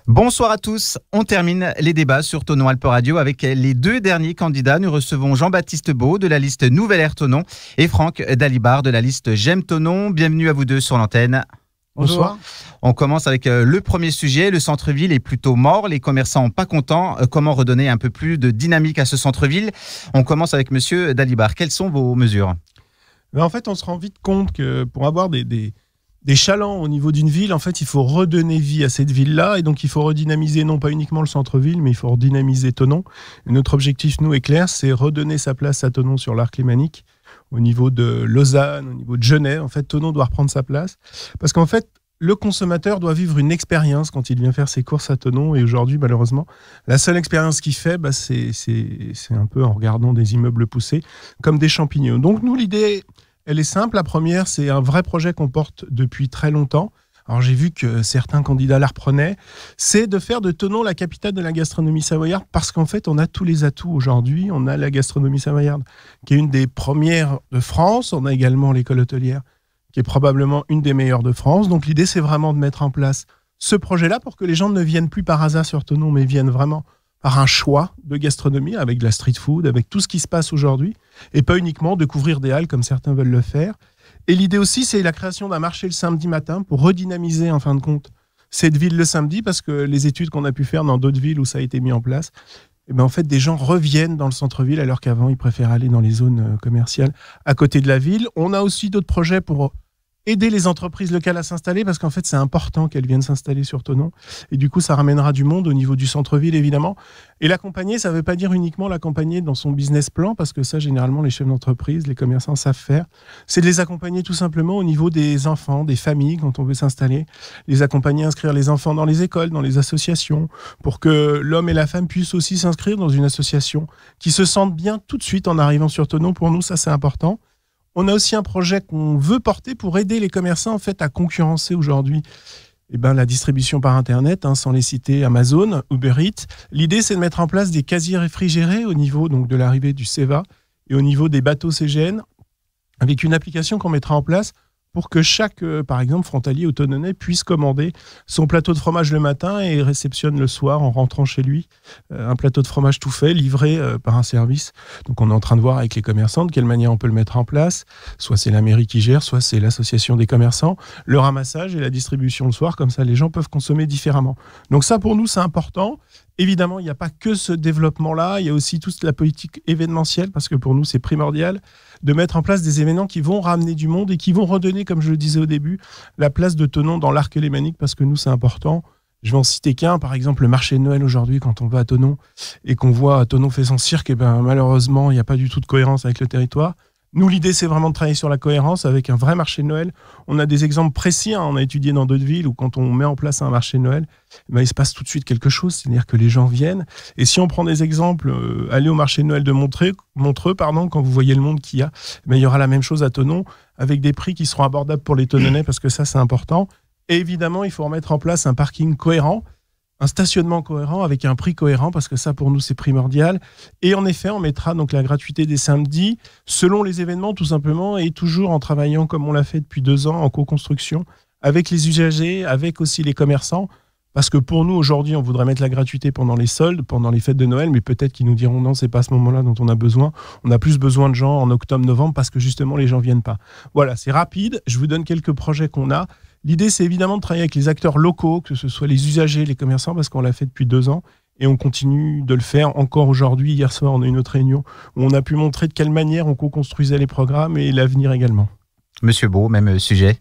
Bonsoir à tous. On termine les débats sur Thonon Alpes Radio avec les deux derniers candidats. Nous recevons Jean-Baptiste Beau de la liste Nouvelle Ère Thonon et Franck Dalibard de la liste J'aime Thonon. Bienvenue à vous deux sur l'antenne. Bonsoir. On commence avec le premier sujet. Le centre-ville est plutôt mort. Les commerçants pas contents. Comment redonner un peu plus de dynamique à ce centre-ville? On commence avec monsieur Dalibard. Quelles sont vos mesures? En fait, on se rend vite compte que pour avoir des chalands au niveau d'une ville, en fait, il faut redonner vie à cette ville-là. Et donc, il faut redynamiser non pas uniquement le centre-ville, mais il faut redynamiser Thonon. Et notre objectif, nous, est clair, c'est redonner sa place à Thonon sur l'arc lémanique. Au niveau de Lausanne, au niveau de Genève, en fait, Thonon doit reprendre sa place. Parce qu'en fait, le consommateur doit vivre une expérience quand il vient faire ses courses à Thonon. Et aujourd'hui, malheureusement, la seule expérience qu'il fait, c'est un peu en regardant des immeubles poussés, comme des champignons. Donc, nous, l'idée, elle est simple. La première, c'est un vrai projet qu'on porte depuis très longtemps. Alors, j'ai vu que certains candidats la reprenaient. C'est de faire de Thonon la capitale de la gastronomie savoyarde parce qu'en fait, on a tous les atouts aujourd'hui. On a la gastronomie savoyarde qui est une des premières de France. On a également l'école hôtelière qui est probablement une des meilleures de France. Donc, l'idée, c'est vraiment de mettre en place ce projet-là pour que les gens ne viennent plus par hasard sur Thonon, mais viennent vraiment par un choix de gastronomie avec de la street food, avec tout ce qui se passe aujourd'hui, et pas uniquement de couvrir des halles comme certains veulent le faire. Et l'idée aussi, c'est la création d'un marché le samedi matin pour redynamiser, en fin de compte, cette ville le samedi, parce que les études qu'on a pu faire dans d'autres villes où ça a été mis en place, en fait, des gens reviennent dans le centre-ville alors qu'avant, ils préfèrent aller dans les zones commerciales à côté de la ville. On a aussi d'autres projets pour aider les entreprises locales à s'installer, parce qu'en fait, c'est important qu'elles viennent s'installer sur Thonon. Et du coup, ça ramènera du monde au niveau du centre-ville, évidemment. Et l'accompagner, ça ne veut pas dire uniquement l'accompagner dans son business plan, parce que ça, généralement, les chefs d'entreprise, les commerçants savent faire. C'est de les accompagner tout simplement au niveau des enfants, des familles, quand on veut s'installer. Les accompagner, inscrire les enfants dans les écoles, dans les associations, pour que l'homme et la femme puissent aussi s'inscrire dans une association, qui se sentent bien tout de suite en arrivant sur Thonon. Pour nous, ça, c'est important. On a aussi un projet qu'on veut porter pour aider les commerçants en fait, à concurrencer aujourd'hui la distribution par Internet, sans les citer Amazon, Uber Eats. L'idée, c'est de mettre en place des casiers réfrigérés au niveau donc, de l'arrivée du CEVA et au niveau des bateaux CGN, avec une application qu'on mettra en place pour que chaque, par exemple, frontalier ou Thononnais puisse commander son plateau de fromage le matin et réceptionne le soir en rentrant chez lui un plateau de fromage tout fait, livré par un service. Donc on est en train de voir avec les commerçants de quelle manière on peut le mettre en place. Soit c'est la mairie qui gère, soit c'est l'association des commerçants. Le ramassage et la distribution le soir, comme ça les gens peuvent consommer différemment. Donc ça pour nous c'est important. Évidemment, il n'y a pas que ce développement-là, il y a aussi toute la politique événementielle, parce que pour nous, c'est primordial de mettre en place des événements qui vont ramener du monde et qui vont redonner, comme je le disais au début, la place de Thonon dans l'arc lémanique, parce que nous, c'est important. Je vais en citer qu'un, par exemple, le marché de Noël aujourd'hui, quand on va à Thonon et qu'on voit Thonon fait son cirque, malheureusement, il n'y a pas du tout de cohérence avec le territoire. Nous, l'idée, c'est vraiment de travailler sur la cohérence avec un vrai marché de Noël. On a des exemples précis, on a étudié dans d'autres villes où quand on met en place un marché de Noël, il se passe tout de suite quelque chose, c'est-à-dire que les gens viennent. Et si on prend des exemples, allez au marché de Noël de Montreux, quand vous voyez le monde qu'il y a, il y aura la même chose à Thonon, avec des prix qui seront abordables pour les Thononnais, parce que ça, c'est important. Et évidemment, il faut remettre en place un parking cohérent, un stationnement cohérent avec un prix cohérent, parce que ça, pour nous, c'est primordial. Et en effet, on mettra donc la gratuité des samedis selon les événements, tout simplement, et toujours en travaillant, comme on l'a fait depuis 2 ans, en co-construction, avec les usagers, avec aussi les commerçants. Parce que pour nous, aujourd'hui, on voudrait mettre la gratuité pendant les soldes, pendant les fêtes de Noël, mais peut-être qu'ils nous diront non, c'est pas à ce moment-là dont on a besoin. On a plus besoin de gens en octobre, novembre, parce que justement, les gens viennent pas. Voilà, c'est rapide. Je vous donne quelques projets qu'on a. L'idée, c'est évidemment de travailler avec les acteurs locaux, que ce soit les usagers, les commerçants, parce qu'on l'a fait depuis 2 ans et on continue de le faire encore aujourd'hui. Hier soir, on a eu une autre réunion où on a pu montrer de quelle manière on co-construisait les programmes et l'avenir également. Monsieur Beau, même sujet.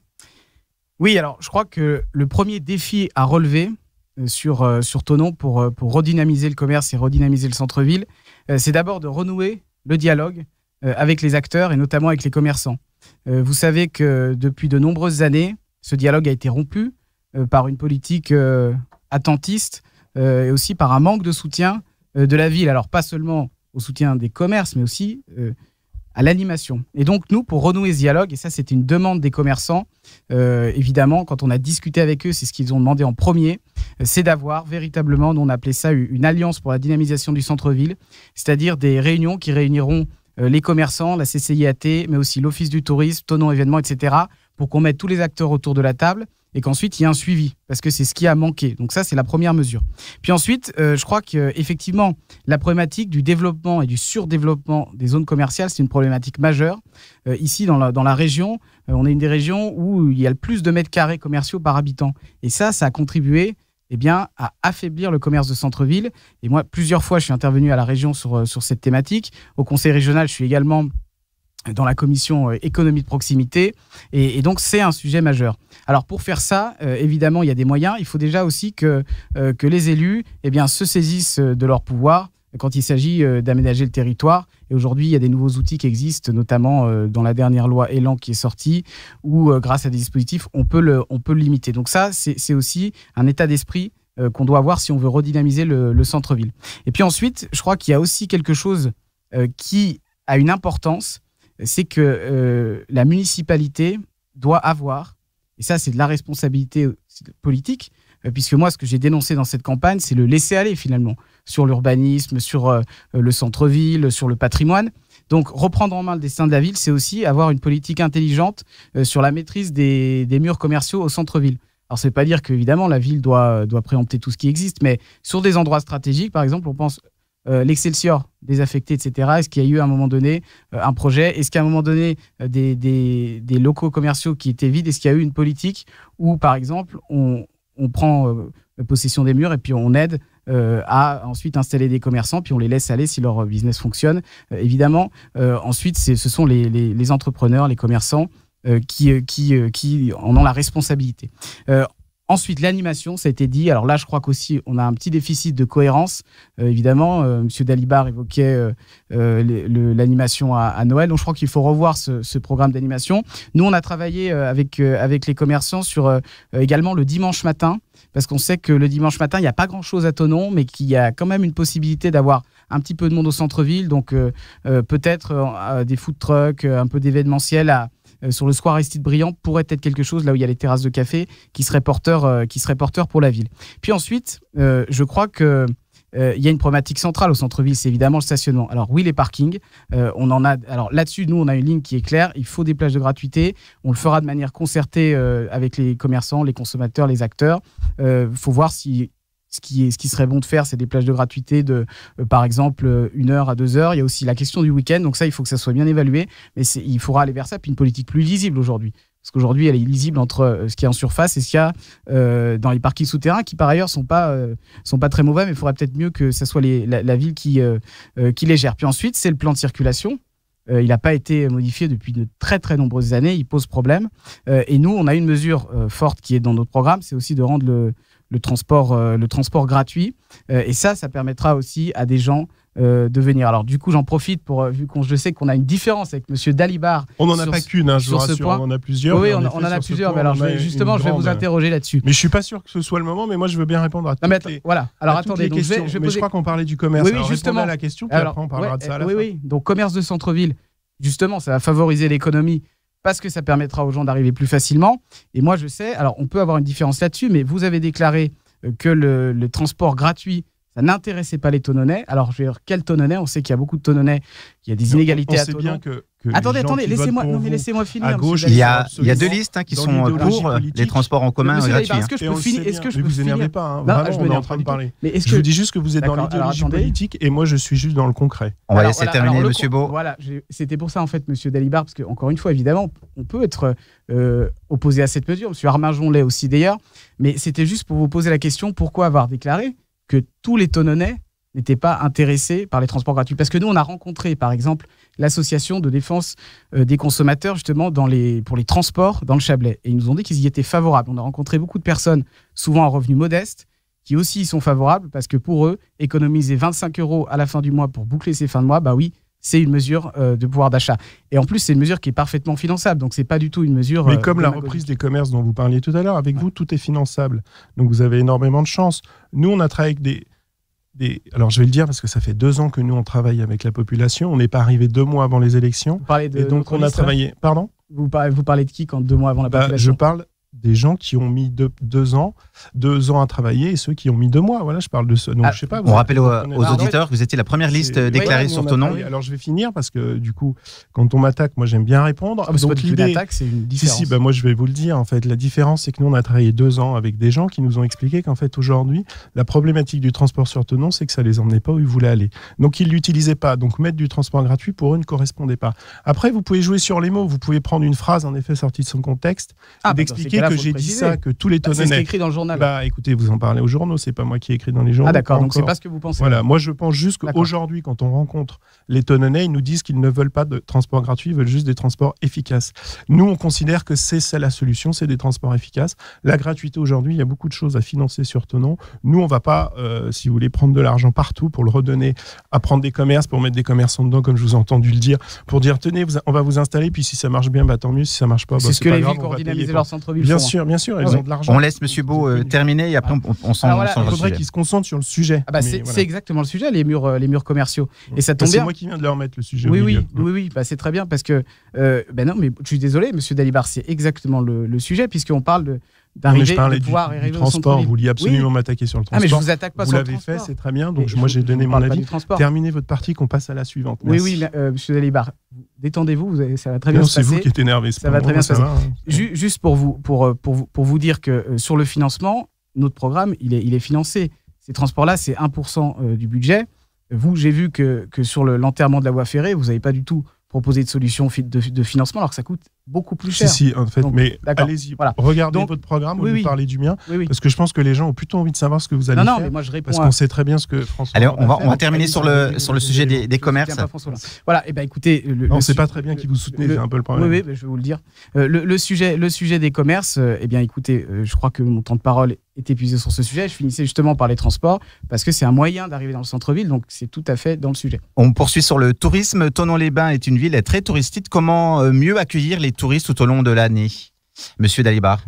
Oui, alors je crois que le premier défi à relever sur Thonon pour redynamiser le commerce et redynamiser le centre-ville, c'est d'abord de renouer le dialogue avec les acteurs et notamment avec les commerçants. Vous savez que depuis de nombreuses années, ce dialogue a été rompu par une politique attentiste et aussi par un manque de soutien de la ville. Alors pas seulement au soutien des commerces, mais aussi à l'animation. Et donc nous, pour renouer ce dialogue, et ça c'était une demande des commerçants, évidemment, quand on a discuté avec eux, c'est ce qu'ils ont demandé en premier, c'est d'avoir véritablement, nous on appelait ça une alliance pour la dynamisation du centre-ville, c'est-à-dire des réunions qui réuniront les commerçants, la CCIAT, mais aussi l'Office du tourisme, Thonon événements, etc., pour qu'on mette tous les acteurs autour de la table et qu'ensuite il y ait un suivi, parce que c'est ce qui a manqué. Donc ça, c'est la première mesure. Puis ensuite, je crois qu'effectivement, la problématique du développement et du surdéveloppement des zones commerciales, c'est une problématique majeure. Ici, dans la région, on est une des régions où il y a le plus de mètres carrés commerciaux par habitant. Et ça a contribué à affaiblir le commerce de centre-ville. Et moi, plusieurs fois, je suis intervenu à la région sur cette thématique. Au conseil régional, je suis également dans la commission économie de proximité. Et donc, c'est un sujet majeur. Alors, pour faire ça, évidemment, il y a des moyens. Il faut déjà aussi que les élus se saisissent de leur pouvoir quand il s'agit d'aménager le territoire. Et aujourd'hui, il y a des nouveaux outils qui existent, notamment dans la dernière loi Elan qui est sortie, où grâce à des dispositifs, on peut le limiter. Donc ça, c'est aussi un état d'esprit qu'on doit avoir si on veut redynamiser le centre-ville. Et puis ensuite, je crois qu'il y a aussi quelque chose qui a une importance, c'est que la municipalité doit avoir, et ça c'est de la responsabilité politique, puisque moi ce que j'ai dénoncé dans cette campagne, c'est le laisser-aller finalement, sur l'urbanisme, sur le centre-ville, sur le patrimoine. Donc reprendre en main le destin de la ville, c'est aussi avoir une politique intelligente sur la maîtrise des murs commerciaux au centre-ville. Alors ça ne veut pas dire qu'évidemment la ville doit préempter tout ce qui existe, mais sur des endroits stratégiques, par exemple, on pense l'Excelsior désaffecté, etc. Est-ce qu'il y a eu à un moment donné un projet? Est-ce qu'à un moment donné des locaux commerciaux qui étaient vides, est-ce qu'il y a eu une politique où, par exemple, on prend possession des murs et puis on aide à ensuite installer des commerçants, puis on les laisse aller si leur business fonctionne. Évidemment, ensuite, ce sont les entrepreneurs, les commerçants qui en ont la responsabilité. Ensuite, l'animation, ça a été dit. Alors là, je crois qu'aussi, on a un petit déficit de cohérence. Évidemment, M. Dalibard évoquait l'animation à Noël. Donc, je crois qu'il faut revoir ce programme d'animation. Nous, on a travaillé avec les commerçants sur également le dimanche matin, parce qu'on sait que le dimanche matin, il n'y a pas grand-chose à Thonon, mais qu'il y a quand même une possibilité d'avoir un petit peu de monde au centre-ville. Donc, peut-être des food trucks, un peu d'événementiel sur le square Aristide Briand pourrait être quelque chose, là où il y a les terrasses de café, qui serait porteur pour la ville. Puis ensuite, je crois que il y a une problématique centrale au centre-ville, c'est évidemment le stationnement. Alors oui, les parkings, on en a. Alors là-dessus, nous, on a une ligne qui est claire. Il faut des plages de gratuité. On le fera de manière concertée avec les commerçants, les consommateurs, les acteurs. Faut voir si ce qui serait bon de faire, c'est des plages de gratuité de, par exemple, 1 heure à 2 heures. Il y a aussi la question du week-end. Donc ça, il faut que ça soit bien évalué. Mais il faudra aller vers ça. Puis une politique plus lisible aujourd'hui. Parce qu'aujourd'hui, elle est illisible entre ce qu'il y a en surface et ce qu'il y a dans les parkings souterrains, qui par ailleurs sont pas très mauvais, mais il faudrait peut-être mieux que ce soit la ville qui les gère. Puis ensuite, c'est le plan de circulation. Il n'a pas été modifié depuis de très très nombreuses années. Il pose problème. Et nous, on a une mesure forte qui est dans notre programme, c'est aussi de rendre le transport gratuit. Et ça permettra aussi à des gens de venir. Alors du coup, j'en profite vu qu'on je sais qu'on a une différence avec Monsieur Dalibard. On n'en a pas qu'une, je vous rassure, on en a plusieurs. Oui, on en a plusieurs. Mais alors je vais vous interroger là-dessus. Mais je suis pas sûr que ce soit le moment. Mais moi, je veux bien répondre à toutes les. Voilà. Alors attendez. Donc, je crois qu'on parlait du commerce. Oui, justement. À la question. Puis après, on parlera de ça à la fin. Oui. Donc commerce de centre-ville. Justement, ça va favoriser l'économie parce que ça permettra aux gens d'arriver plus facilement. Et moi, je sais. Alors, on peut avoir une différence là-dessus, mais vous avez déclaré que le transport gratuit, ça n'intéressait pas les Thononnais. Alors, je vais dire, quel Thononnais? On sait qu'il y a beaucoup de Thononnais, qu'il y a des inégalités à Thonon. On sait bien que attendez, laissez-moi finir. À gauche, il y a 2 listes qui sont pour les transports en commun gratuits. Est-ce que je peux finir? Ne vous énervez pas. Vraiment, on est en train de parler. Je vous dis juste que vous êtes dans l'idéologie politique et moi, je suis juste dans le concret. On va laisser terminer, Monsieur Beau. Voilà, c'était pour ça, en fait, Monsieur Dalibard, parce qu'encore une fois, évidemment, on peut être opposé à cette mesure. Monsieur Arminjon l'est aussi, d'ailleurs. Mais c'était juste pour vous poser la question, pourquoi avoir déclaré que tous les Thononnais n'étaient pas intéressés par les transports gratuits? Parce que nous, on a rencontré, par exemple, l'association de défense des consommateurs, justement, pour les transports dans le Chablais. Et ils nous ont dit qu'ils y étaient favorables. On a rencontré beaucoup de personnes, souvent à revenus modestes, qui aussi y sont favorables, parce que pour eux, économiser 25 € à la fin du mois pour boucler ses fins de mois, bah oui, c'est une mesure de pouvoir d'achat. Et en plus, c'est une mesure qui est parfaitement finançable. Donc, c'est pas du tout une mesure... Mais comme la reprise des commerces dont vous parliez tout à l'heure, avec vous, tout est finançable. Donc, vous avez énormément de chance. Nous, on a travaillé avec alors, je vais le dire parce que ça fait 2 ans que nous, on travaille avec la population. On n'est pas arrivé 2 mois avant les élections. Vous parlez de et donc, on a travaillé... Pardon ? Vous parlez de qui quand 2 mois avant la population ? Je parle des gens qui ont mis 2 ans à travailler et ceux qui ont mis 2 mois. Voilà, je parle de ça. Donc, je sais pas, on rappelle aux auditeurs que vous étiez la première liste déclarée sur Tonon. Alors, je vais finir parce que du coup, quand on m'attaque, moi, j'aime bien répondre. C'est pas une attaque, c'est une différence. Moi, je vais vous le dire. En fait, la différence, c'est que nous, on a travaillé 2 ans avec des gens qui nous ont expliqué qu'en fait, aujourd'hui, la problématique du transport sur Tonon, c'est que ça les emmenait pas où ils voulaient aller. Donc, ils l'utilisaient pas. Donc, mettre du transport gratuit, pour eux, ne correspondait pas. Après, vous pouvez jouer sur les mots. Vous pouvez prendre une phrase, en effet, sortie de son contexte, et d'expliquer que j'ai dit ça, que tous les Tononnais. C'est écrit dans le journal. Écoutez, vous en parlez aux journaux, c'est pas moi qui ai écrit dans les journaux. Ah d'accord, donc c'est pas ce que vous pensez. Voilà, moi je pense juste qu'aujourd'hui, quand on rencontre les Tononnais, ils nous disent qu'ils ne veulent pas de transport gratuit, ils veulent juste des transports efficaces. Nous, on considère que c'est ça la solution, c'est des transports efficaces. La gratuité aujourd'hui, il y a beaucoup de choses à financer sur Tonon. Nous, on va pas, si vous voulez, prendre de l'argent partout pour le redonner à prendre des commerces, pour mettre des commerçants dedans, comme je vous ai entendu le dire, pour dire tenez, on va vous installer, puis si ça marche bien, tant mieux, si ça marche pas, c'est ce que les villes qui ont dynamisé leur centre-ville. Bien sûr, elles ont de l'argent. On laisse Monsieur Beau terminer et après on s'en va. Il faudrait qu'ils se concentrent sur le sujet. C'est exactement le sujet, les murs commerciaux. Et ça tombe bien. C'est moi qui viens de leur mettre le sujet. Oui, c'est très bien parce que non, mais je suis désolé, Monsieur Dalibard, c'est exactement le sujet puisqu'on parle d'arriver à pouvoir arriver au transport. Vous vouliez absolument m'attaquer sur le transport. Mais je vous attaque pas sur le transport. Vous l'avez fait, c'est très bien. Donc moi j'ai donné mon avis. Terminez votre partie, qu'on passe à la suivante. Oui, Monsieur Dalibard, détendez-vous, ça va très bien se passer. C'est vous qui êtes énervé. Ça va très bien se passer. Juste pour vous dire que sur le financement, notre programme, il est financé. Ces transports-là, c'est 1% du budget. Vous, j'ai vu que sur l'enterrement de la voie ferrée, vous n'avez pas du tout proposé de solution de financement, alors que ça coûte beaucoup plus cher. Si, en fait, donc, mais allez-y, regardez votre programme ou parlez du mien, parce que je pense que les gens ont plutôt envie de savoir ce que vous allez faire. Mais moi je réponds parce qu'on sait très bien ce que François. Allez, on va terminer sur le sujet des commerces. Voilà, et écoutez, non, c'est pas très bien qui vous soutenez, c'est un peu le problème. Oui, je vais vous le dire. Le sujet des commerces, eh bien, écoutez, je crois que mon temps de parole est épuisé sur ce sujet. Je finissais justement par les transports parce que c'est un moyen d'arriver dans le centre-ville, donc c'est tout à fait dans le sujet. On poursuit sur le tourisme. Thonon-les-Bains est une ville très touristique. Comment mieux accueillir les touristes tout au long de l'année, Monsieur Dalibard?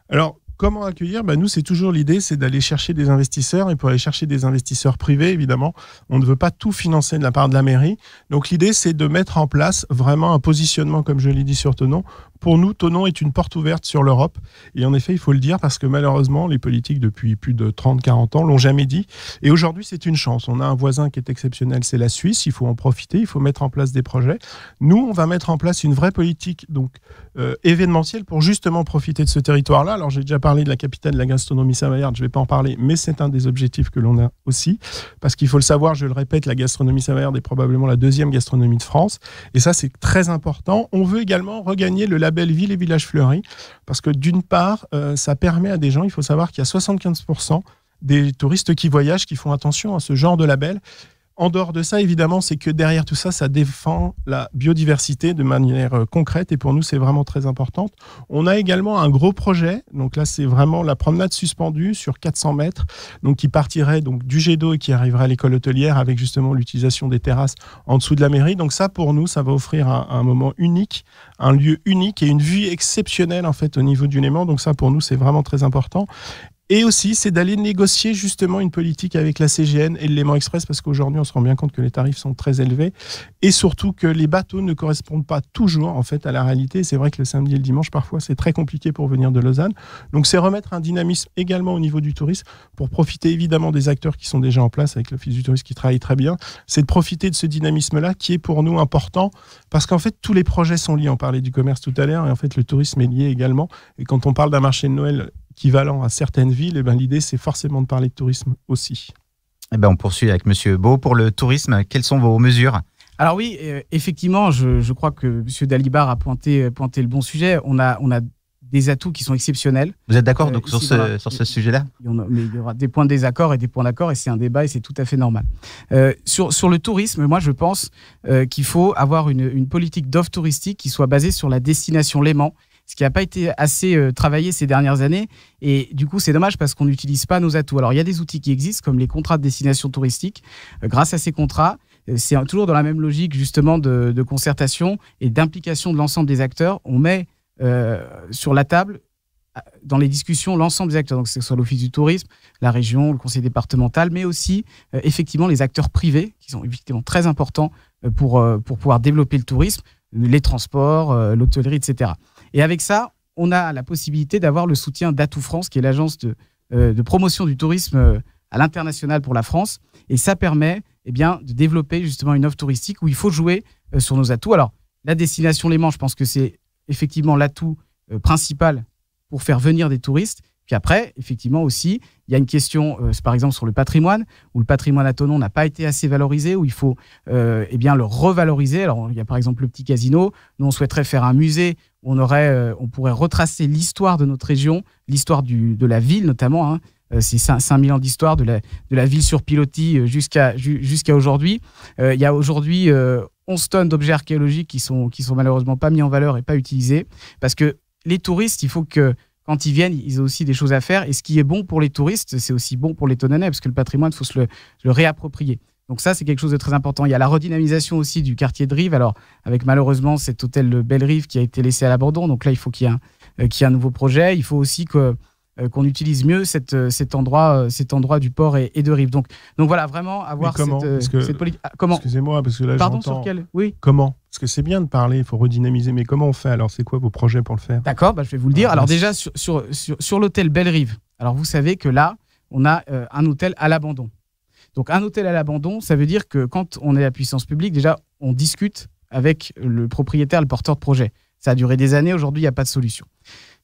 Alors, comment accueillir? Nous, c'est toujours l'idée, c'est d'aller chercher des investisseurs. Et pour aller chercher des investisseurs privés, évidemment, on ne veut pas tout financer de la part de la mairie. Donc, l'idée, c'est de mettre en place vraiment un positionnement, comme je l'ai dit, sur Thonon. Pour nous, Thonon est une porte ouverte sur l'Europe. Et en effet, il faut le dire parce que malheureusement, les politiques depuis plus de 30-40 ans l'ont jamais dit. Et aujourd'hui, c'est une chance. On a un voisin qui est exceptionnel, c'est la Suisse. Il faut en profiter, il faut mettre en place des projets. Nous, on va mettre en place une vraie politique événementielle pour justement profiter de ce territoire-là. Alors, j'ai déjà parlé de la capitale de la gastronomie savoyarde, je ne vais pas en parler, mais c'est un des objectifs que l'on a aussi. Parce qu'il faut le savoir, je le répète, la gastronomie savoyarde est probablement la 2e gastronomie de France. Et ça, c'est très important. On veut également regagner le label Ville et Village Fleuri, parce que d'une part, ça permet à des gens, il faut savoir qu'il y a 75% des touristes qui voyagent qui font attention à ce genre de label. En dehors de ça, évidemment, c'est que derrière tout ça, ça défend la biodiversité de manière concrète et pour nous, c'est vraiment très important. On a également un gros projet, donc là, c'est vraiment la promenade suspendue sur 400 mètres, donc qui partirait donc, du jet d'eau et qui arriverait à l'école hôtelière avec justement l'utilisation des terrasses en dessous de la mairie. Donc ça, pour nous, ça va offrir un moment unique, un lieu unique et une vue exceptionnelle en fait au niveau du Léman. Donc ça, pour nous, c'est vraiment très important. Et aussi, c'est d'aller négocier justement une politique avec la CGN et le Léman Express, parce qu'aujourd'hui, on se rend bien compte que les tarifs sont très élevés et surtout que les bateaux ne correspondent pas toujours en fait à la réalité. C'est vrai que le samedi et le dimanche, parfois, c'est très compliqué pour venir de Lausanne. Donc, c'est remettre un dynamisme également au niveau du tourisme pour profiter évidemment des acteurs qui sont déjà en place avec l'Office du tourisme qui travaille très bien. C'est de profiter de ce dynamisme-là qui est pour nous important parce qu'en fait, tous les projets sont liés. On parlait du commerce tout à l'heure et en fait, le tourisme est lié également. Et quand on parle d'un marché de Noël équivalent à certaines villes, l'idée, c'est forcément de parler de tourisme aussi. On poursuit avec Monsieur Beau. Pour le tourisme, quelles sont vos mesures? Alors oui, effectivement, je crois que Monsieur Dalibard a pointé le bon sujet. On a des atouts qui sont exceptionnels. Vous êtes d'accord donc sur ce sujet-là? Mais il y aura des points de désaccord et des points d'accord, et c'est un débat et c'est tout à fait normal. Sur le tourisme, moi je pense qu'il faut avoir une politique d'offre touristique qui soit basée sur la destination Léman, ce qui n'a pas été assez travaillé ces dernières années. Et du coup, c'est dommage parce qu'on n'utilise pas nos atouts. Alors, il y a des outils qui existent, comme les contrats de destination touristique. Grâce à ces contrats, c'est toujours dans la même logique, justement, de concertation et d'implication de l'ensemble des acteurs. On met sur la table, dans les discussions, l'ensemble des acteurs. Donc, que ce soit l'Office du tourisme, la région, le conseil départemental, mais aussi, effectivement, les acteurs privés, qui sont effectivement très importants pour pouvoir développer le tourisme, les transports, l'hôtellerie, etc. Et avec ça, on a la possibilité d'avoir le soutien d'Atout France, qui est l'agence de promotion du tourisme à l'international pour la France. Et ça permet de développer justement une offre touristique où il faut jouer sur nos atouts. Alors, la destination Léman, je pense que c'est effectivement l'atout principal pour faire venir des touristes. Puis après, effectivement aussi, il y a une question, par exemple sur le patrimoine, où le patrimoine à Thonon n'a pas été assez valorisé, où il faut le revaloriser. Alors, il y a par exemple le petit casino. Nous, on souhaiterait faire un musée où on pourrait retracer l'histoire de notre région, l'histoire de la ville notamment. C'est 5000 ans d'histoire de la ville sur pilotis jusqu'à aujourd'hui. Il y a aujourd'hui 11 tonnes d'objets archéologiques qui sont malheureusement pas mis en valeur et pas utilisés. Parce que les touristes, il faut que quand ils viennent, ils ont aussi des choses à faire. Et ce qui est bon pour les touristes, c'est aussi bon pour les Thononnais, parce que le patrimoine, il faut se le réapproprier. Donc ça, c'est quelque chose de très important. Il y a la redynamisation aussi du quartier de Rive. Alors, avec malheureusement cet hôtel Belle Rive qui a été laissé à l'abandon. Donc là, il faut qu'il y ait un nouveau projet. Il faut aussi qu'on utilise mieux cet endroit du port et de Rive. Donc voilà, vraiment avoir cette politique. Comment ? Excusez-moi, parce que là, Pardon, sur quel ? Oui. Comment ? Parce que c'est bien de parler, il faut redynamiser, mais comment on fait alors ? C'est quoi vos projets pour le faire ? D'accord, je vais vous le dire. Alors déjà, sur l'hôtel Belle Rive, alors vous savez que là, on a un hôtel à l'abandon. Donc un hôtel à l'abandon, ça veut dire que quand on est la puissance publique, déjà, on discute avec le propriétaire, le porteur de projet. Ça a duré des années, aujourd'hui, il n'y a pas de solution.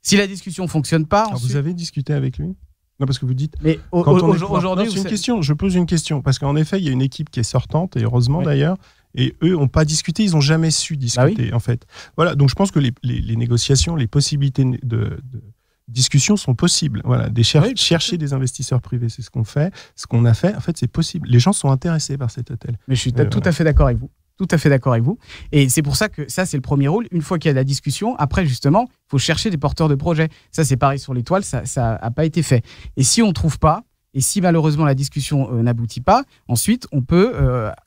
Si la discussion ne fonctionne pas... Alors vous avez discuté avec lui ? Non, parce que vous dites... Mais aujourd'hui... C'est une question, je pose une question. Parce qu'en effet, il y a une équipe qui est sortante, et heureusement d'ailleurs, et eux n'ont pas discuté, ils n'ont jamais su discuter, en fait. Voilà, donc je pense que les négociations, les possibilités de discussion sont possibles. Voilà, chercher des investisseurs privés, c'est ce qu'on fait. Ce qu'on a fait, en fait, c'est possible. Les gens sont intéressés par cet hôtel. Mais je suis tout à fait d'accord avec vous. Tout à fait d'accord avec vous. Et c'est pour ça que ça, c'est le premier rôle. Une fois qu'il y a la discussion, après, justement, il faut chercher des porteurs de projets. Ça, c'est pareil sur l'étoile, ça n'a pas été fait. Et si on ne trouve pas, et si malheureusement la discussion n'aboutit pas, ensuite, on peut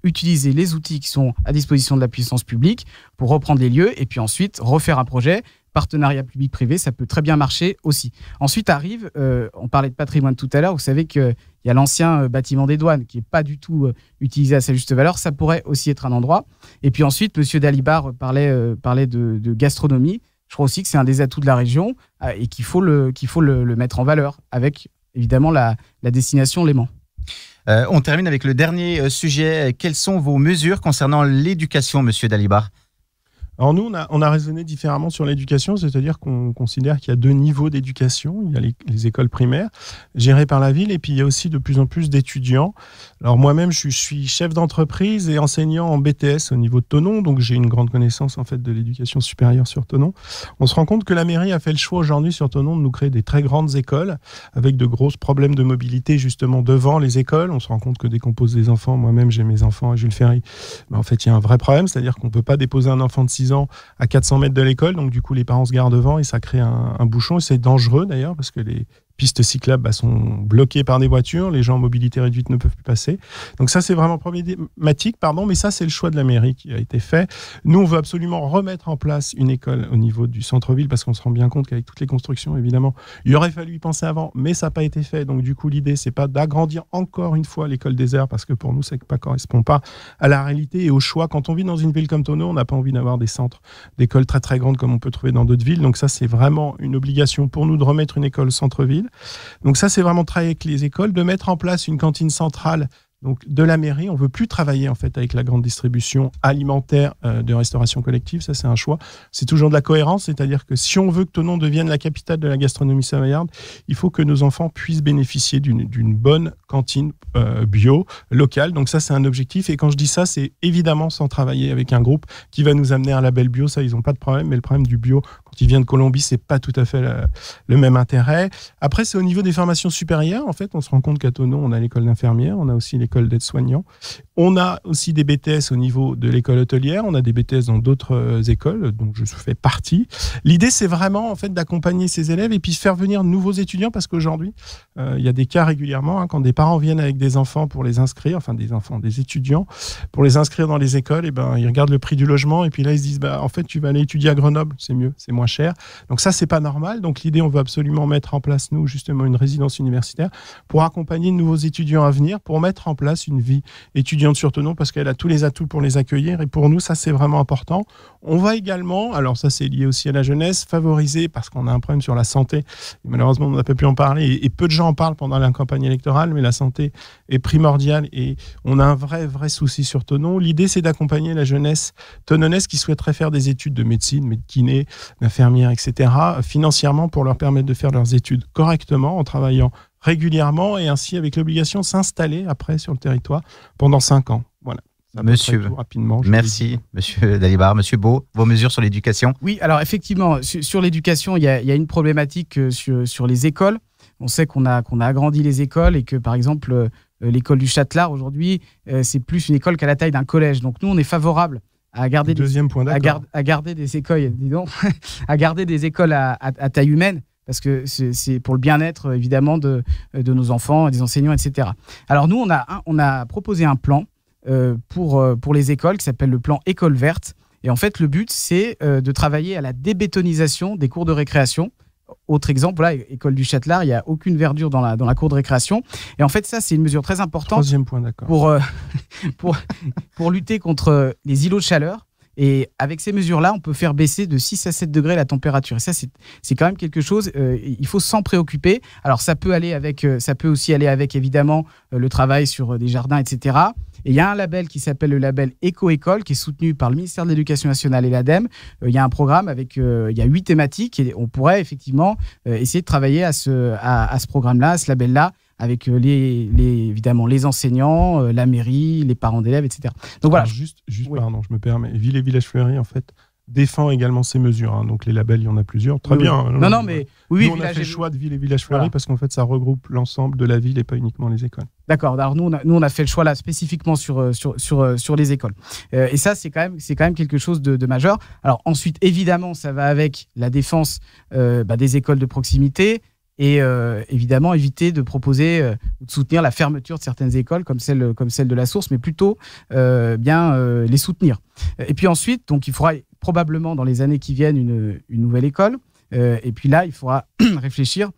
utiliser les outils qui sont à disposition de la puissance publique pour reprendre les lieux et puis ensuite refaire un projet. Partenariat public-privé, ça peut très bien marcher aussi. Ensuite arrive, on parlait de patrimoine tout à l'heure, vous savez qu'il y a l'ancien bâtiment des douanes qui n'est pas du tout utilisé à sa juste valeur, ça pourrait aussi être un endroit. Et puis ensuite, M. Dalibard parlait de gastronomie. Je crois aussi que c'est un des atouts de la région et qu'il faut le mettre en valeur avec évidemment la destination Léman. On termine avec le dernier sujet. Quelles sont vos mesures concernant l'éducation, M. Dalibard ? Alors nous, on a raisonné différemment sur l'éducation, c'est-à-dire qu'on considère qu'il y a 2 niveaux d'éducation. Il y a les écoles primaires gérées par la ville et puis il y a aussi de plus en plus d'étudiants. Alors moi-même, je suis chef d'entreprise et enseignant en BTS au niveau de Thonon, donc j'ai une grande connaissance en fait de l'éducation supérieure sur Thonon. On se rend compte que la mairie a fait le choix aujourd'hui sur Thonon de nous créer des très grandes écoles avec de gros problèmes de mobilité justement devant les écoles. On se rend compte que dès qu'on pose des enfants, moi-même j'ai mes enfants à Jules Ferry, en fait il y a un vrai problème, c'est-à-dire qu'on ne peut pas déposer un enfant de 6 ans à 400 mètres de l'école, donc du coup les parents se garent devant et ça crée un bouchon et c'est dangereux d'ailleurs parce que les pistes cyclables sont bloquées par des voitures, les gens en mobilité réduite ne peuvent plus passer. Donc ça c'est vraiment problématique, mais ça c'est le choix de la mairie qui a été fait. Nous on veut absolument remettre en place une école au niveau du centre-ville parce qu'on se rend bien compte qu'avec toutes les constructions évidemment, il aurait fallu y penser avant, mais ça n'a pas été fait. Donc du coup l'idée c'est pas d'agrandir encore une fois l'école des arts parce que pour nous ça ne correspond pas à la réalité et au choix. Quand on vit dans une ville comme Thonon, on n'a pas envie d'avoir des centres d'écoles très très grandes comme on peut trouver dans d'autres villes. Donc ça c'est vraiment une obligation pour nous de remettre une école centre-ville. Donc ça, c'est vraiment travailler avec les écoles, de mettre en place une cantine centrale donc de la mairie. On ne veut plus travailler en fait avec la grande distribution alimentaire de restauration collective. Ça, c'est un choix. C'est toujours de la cohérence, c'est-à-dire que si on veut que Thonon devienne la capitale de la gastronomie savoyarde, il faut que nos enfants puissent bénéficier d'une bonne cantine bio, locale. Donc ça, c'est un objectif. Et quand je dis ça, c'est évidemment sans travailler avec un groupe qui va nous amener un label bio. Ça, ils n'ont pas de problème. Mais le problème du bio, quand il vient de Colombie, c'est pas tout à fait le même intérêt. Après, c'est au niveau des formations supérieures. En fait, on se rend compte qu'à Thonon, on a l'école d'infirmière, on a aussi l'école d'aide-soignant. On a aussi des BTS au niveau de l'école hôtelière. On a des BTS dans d'autres écoles, dont je fais partie. L'idée, c'est vraiment en fait d'accompagner ces élèves et puis faire venir de nouveaux étudiants parce qu'aujourd'hui, il y a des cas régulièrement quand des parents viennent avec des enfants pour les inscrire, enfin des étudiants pour les inscrire dans les écoles. Et ben, ils regardent le prix du logement et puis là, ils se disent en fait, tu vas aller étudier à Grenoble, c'est mieux, c'est moins cher. Donc ça, c'est pas normal. Donc l'idée, on veut absolument mettre en place, nous, justement, une résidence universitaire pour accompagner de nouveaux étudiants à venir, pour mettre en place une vie étudiante sur Thonon, parce qu'elle a tous les atouts pour les accueillir. Et pour nous, ça, c'est vraiment important. On va également, alors ça, c'est lié aussi à la jeunesse, favoriser, parce qu'on a un problème sur la santé. Et malheureusement, on n'a pas pu en parler. Et peu de gens en parlent pendant la campagne électorale, mais la santé est primordiale et on a un vrai souci sur Thonon. L'idée, c'est d'accompagner la jeunesse thononnaise qui souhaiterait faire des études de médecine, de kiné, d'infirmière, etc., financièrement pour leur permettre de faire leurs études correctement en travaillant régulièrement et ainsi avec l'obligation de s'installer après sur le territoire pendant 5 ans. Voilà. Monsieur, rapidement, merci, Monsieur Dalibard. Monsieur Beau, vos mesures sur l'éducation? Oui, alors effectivement, sur l'éducation, il y a une problématique sur les écoles. On sait qu'on a agrandi les écoles et que, par exemple, l'école du Châtelard, aujourd'hui, c'est plus une école qu'à la taille d'un collège. Donc nous, on est favorable à garder à garder des écoles, dis donc, à garder des écoles à taille humaine, parce que c'est pour le bien-être, évidemment, de nos enfants, des enseignants, etc. Alors nous, on a proposé un plan pour les écoles qui s'appelle le plan École Verte. Et en fait, le but, c'est de travailler à la débétonisation des cours de récréation. Autre exemple, voilà, école du Châtelard, il n'y a aucune verdure dans la cour de récréation. Et en fait, ça, c'est une mesure très importante. 3e point, d'accord. Pour lutter contre les îlots de chaleur. Et avec ces mesures-là, on peut faire baisser de 6 à 7 degrés la température. Et ça, c'est quand même quelque chose, il faut s'en préoccuper. Alors, ça peut aussi aller avec, évidemment, le travail sur des jardins, etc. Et il y a un label qui s'appelle le label Éco-École, qui est soutenu par le ministère de l'Éducation nationale et l'ADEME. Il y a un programme avec, il y a 8 thématiques et on pourrait effectivement essayer de travailler à ce programme-là, à ce label-là, avec évidemment les enseignants, la mairie, les parents d'élèves, etc. Donc voilà. Alors juste oui. Pardon, je me permets. Ville et Village Fleuri, en fait, défend également ces mesures. Hein. Donc les labels, il y en a plusieurs. Très bien. Oui. Non, mais oui, on a fait le choix de Ville et Village Fleuri parce qu'en fait, ça regroupe l'ensemble de la ville et pas uniquement les écoles. D'accord. Alors nous, on a fait le choix là spécifiquement sur les écoles. Et ça, c'est quand même quelque chose de majeur. Alors ensuite, évidemment, ça va avec la défense des écoles de proximité. Et évidemment, éviter de proposer ou de soutenir la fermeture de certaines écoles comme celle de la Source, mais plutôt les soutenir. Et puis ensuite, donc, il faudra probablement dans les années qui viennent une nouvelle école. Et puis là, il faudra réfléchir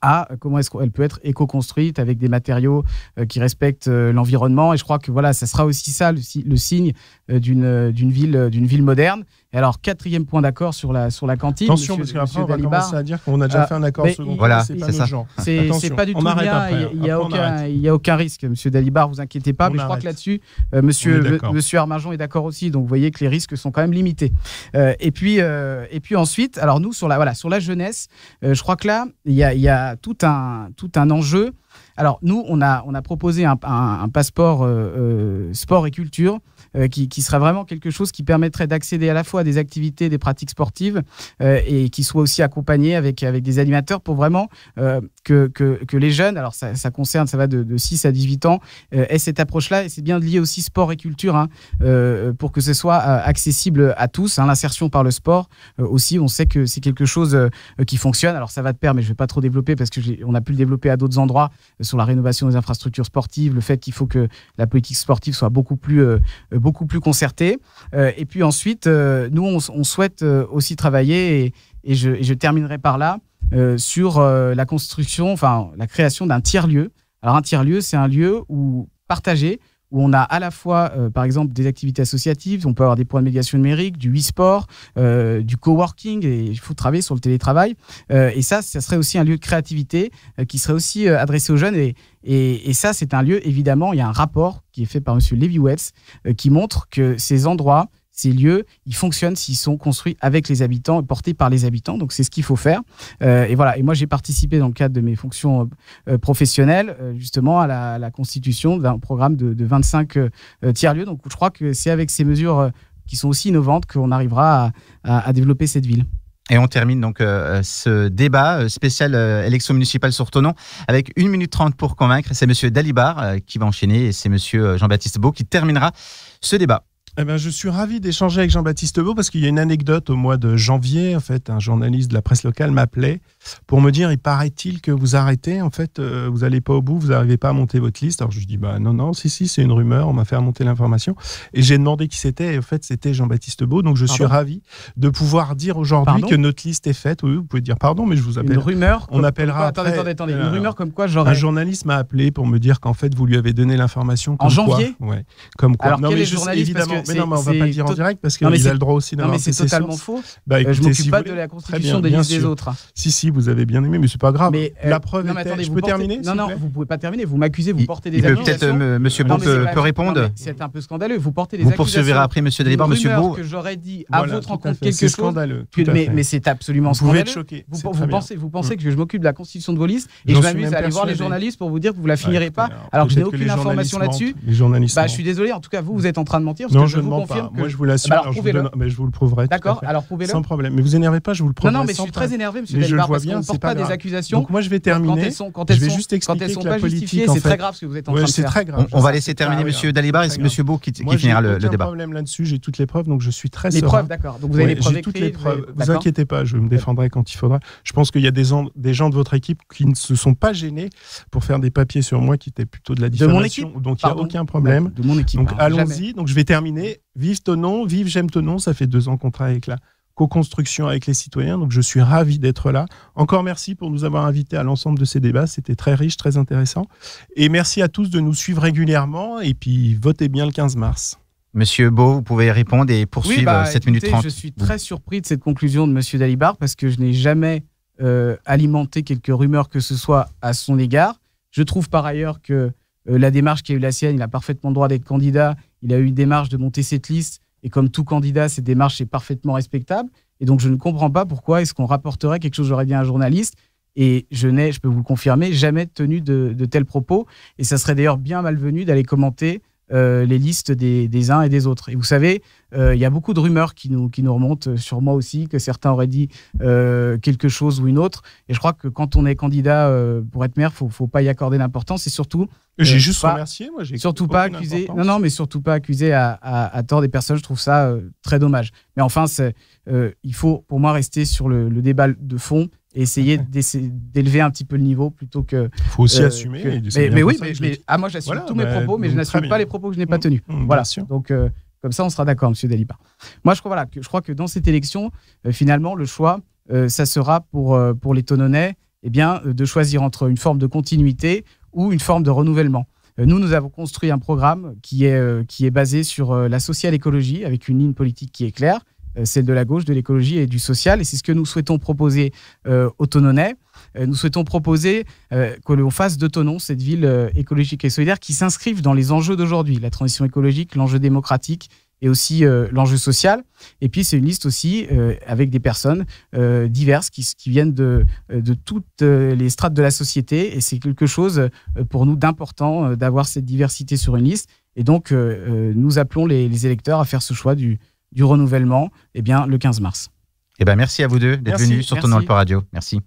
à comment est-ce qu'elle peut être éco-construite avec des matériaux qui respectent l'environnement. Et je crois que voilà, ça sera aussi ça le signe d'une ville moderne. Et alors, 4e point d'accord sur la cantine. Attention, parce qu'après, on va commencer à dire qu'on a déjà fait un accord second. Voilà, c'est pas notre genre. C'est pas du tout bien. Il n'y a aucun risque, Monsieur Dalibard, vous inquiétez pas. Mais je crois que là-dessus, Monsieur Arminjon est d'accord aussi. Donc, vous voyez que les risques sont quand même limités. Et puis ensuite, alors nous, sur la jeunesse, je crois que là, il y a tout un enjeu. Alors, nous, on a proposé un passeport sport et culture qui serait vraiment quelque chose qui permettrait d'accéder à la fois à des activités, des pratiques sportives et qui soit aussi accompagné avec des animateurs pour vraiment que les jeunes, alors ça va de 6 à 18 ans, aient cette approche-là. Et c'est bien de lier aussi sport et culture pour que ce soit accessible à tous. L'insertion par le sport aussi, on sait que c'est quelque chose qui fonctionne. Alors ça va de pair, mais je ne vais pas trop développer parce qu'on a pu le développer à d'autres endroits sur la rénovation des infrastructures sportives, le fait qu'il faut que la politique sportive soit beaucoup plus concertée. Et puis ensuite, nous, on souhaite aussi travailler, et je terminerai par là, sur la construction, enfin la création d'un tiers-lieu. Alors un tiers-lieu, c'est un lieu partagé, où on a à la fois, par exemple, des activités associatives, on peut avoir des points de médiation numérique, du e-sport, du coworking, et il faut travailler sur le télétravail. Et ça serait aussi un lieu de créativité qui serait aussi adressé aux jeunes. Et ça, c'est un lieu, évidemment, il y a un rapport qui est fait par M. Lévy-Wetz qui montre que ces endroits, ces lieux, ils fonctionnent s'ils sont construits avec les habitants et portés par les habitants. Donc, c'est ce qu'il faut faire. Et voilà. Et moi, j'ai participé dans le cadre de mes fonctions professionnelles, justement, à la constitution d'un programme de 25 tiers-lieux. Donc, je crois que c'est avec ces mesures qui sont aussi innovantes qu'on arrivera à développer cette ville. Et on termine donc ce débat spécial élection municipale sur Thonon avec 1 minute 30 pour convaincre. C'est M. Dalibard qui va enchaîner et c'est M. Jean-Baptiste Beau qui terminera ce débat. Eh ben, je suis ravi d'échanger avec Jean-Baptiste Beau parce qu'il y a une anecdote au mois de janvier. En fait, un journaliste de la presse locale m'appelait pour me dire, il paraît-il que vous arrêtez, en fait, vous n'allez pas au bout, vous n'arrivez pas à monter votre liste. Alors je lui dis, bah non, si, c'est une rumeur, on m'a fait remonter l'information. Et j'ai demandé qui c'était, et en fait, c'était Jean-Baptiste Beau. Donc je suis ravi de pouvoir dire aujourd'hui que notre liste est faite. Oui, vous pouvez dire pardon, mais je vous appelle. Une rumeur. On appellera après. Attendez. Une rumeur comme quoi j'aurais. Un journaliste m'a appelé pour me dire qu'en fait, vous lui avez donné l'information. En janvier. Ouais. Comme quoi. Alors, non, quel mais est le journaliste, évidemment. Mais non, mais on va pas le dire en direct parce qu'il a le droit aussi d'avoir ses c'est totalement faux. Bah, écoutez, je m'occupe si pas vous de voulez. la constitution des listes des autres. Si, vous avez bien aimé, mais c'est pas grave. Mais, la preuve non, mais était... attendez, Je peux terminer? Non, vous pouvez pas terminer. Vous m'accusez, vous portez des accusations. Peut-être Monsieur Beau peut répondre. C'est un peu scandaleux. Vous portez des accusations. Vous poursuivrez après Monsieur Dalibard, Monsieur Beau. Que j'aurais dit à votre rencontre quelque chose. Scandaleux. Mais c'est absolument scandaleux. Vous pensez que je m'occupe de la constitution de vos listes et je m'amuse à aller voir les journalistes pour vous dire que vous la finirez pas alors que je n'ai aucune information là-dessus. Je suis désolé. En tout cas, vous êtes en train de mentir. Non, je ne mens pas. Moi, je vous l'assure. Je vous le prouverai. D'accord. Alors prouvez-le. Sans problème. Mais vous énervez pas, je vous le prouverai. Non, mais je suis très énervé, Monsieur Dalibard, parce qu'on ne porte pas des accusations. Donc moi, je vais terminer. Quand elles sont pas justifiées, c'est très grave ce que vous êtes en train de faire. C'est très grave. On va laisser terminer Monsieur Dalibard et Monsieur Beau qui finira le débat. J'ai aucun problème là-dessus. J'ai toutes les preuves, donc je suis très serein. Les preuves, d'accord. Donc vous avez les preuves écrites. J'ai toutes les preuves. Vous inquiétez pas, je me défendrai quand il faudra. Je pense qu'il y a des gens de votre équipe qui ne se sont pas gênés pour faire des papiers sur moi qui étaient plutôt de la diffamation. Donc il n'y a aucun problème. De mon équipe. Donc allons-y. Donc je vais terminer. Vive Thonon, vive J'aime Thonon. Ça fait 2 ans qu'on travaille avec la co-construction avec les citoyens. Donc je suis ravi d'être là. Encore merci pour nous avoir invités à l'ensemble de ces débats. C'était très riche, très intéressant. Et merci à tous de nous suivre régulièrement. Et puis votez bien le 15 mars. Monsieur Beau, vous pouvez répondre et poursuivre 7 minutes 30. Je suis très surpris de cette conclusion de Monsieur Dalibard parce que je n'ai jamais alimenté quelques rumeurs que ce soit à son égard. Je trouve par ailleurs que la démarche qui a eu la sienne, il a parfaitement le droit d'être candidat. Il a eu une démarche de monter cette liste. Et comme tout candidat, cette démarche est parfaitement respectable. Et donc, je ne comprends pas pourquoi est-ce qu'on rapporterait quelque chose, j'aurais dit à un journaliste. Et je peux vous le confirmer, jamais tenu de tels propos. Et ça serait d'ailleurs bien malvenu d'aller commenter les listes des uns et des autres. Et vous savez, il y a beaucoup de rumeurs qui nous remontent sur moi aussi, que certains auraient dit quelque chose ou une autre. Et je crois que quand on est candidat pour être maire, faut pas y accorder d'importance. Et surtout, j'ai juste remercié. Moi, j'ai surtout pas accuser. Non, mais surtout pas accuser à tort des personnes. Je trouve ça très dommage. Mais enfin, il faut pour moi rester sur le débat de fond et essayer d'élever un petit peu le niveau plutôt que. Il faut aussi assumer. Mais oui, moi j'assume tous mes propos, mais je n'assume pas les propos que je n'ai pas tenus. Voilà. Donc comme ça, on sera d'accord, Monsieur Dalibard. Moi, je crois que dans cette élection, finalement, le choix, ça sera pour les Thononnais, de choisir entre une forme de continuité ou une forme de renouvellement. Nous avons construit un programme qui est basé sur la social-écologie, avec une ligne politique qui est claire, celle de la gauche, de l'écologie et du social. Et c'est ce que nous souhaitons proposer aux Thononnais. Nous souhaitons proposer que l'on fasse de Thonon cette ville écologique et solidaire qui s'inscrive dans les enjeux d'aujourd'hui, la transition écologique, l'enjeu démocratique et aussi l'enjeu social. Et puis, c'est une liste aussi avec des personnes diverses qui viennent de toutes les strates de la société. Et c'est quelque chose pour nous d'important d'avoir cette diversité sur une liste. Et donc, nous appelons les électeurs à faire ce choix du renouvellement le 15 mars. Merci à vous deux d'être venus sur Thonon Alpes Radio. Merci.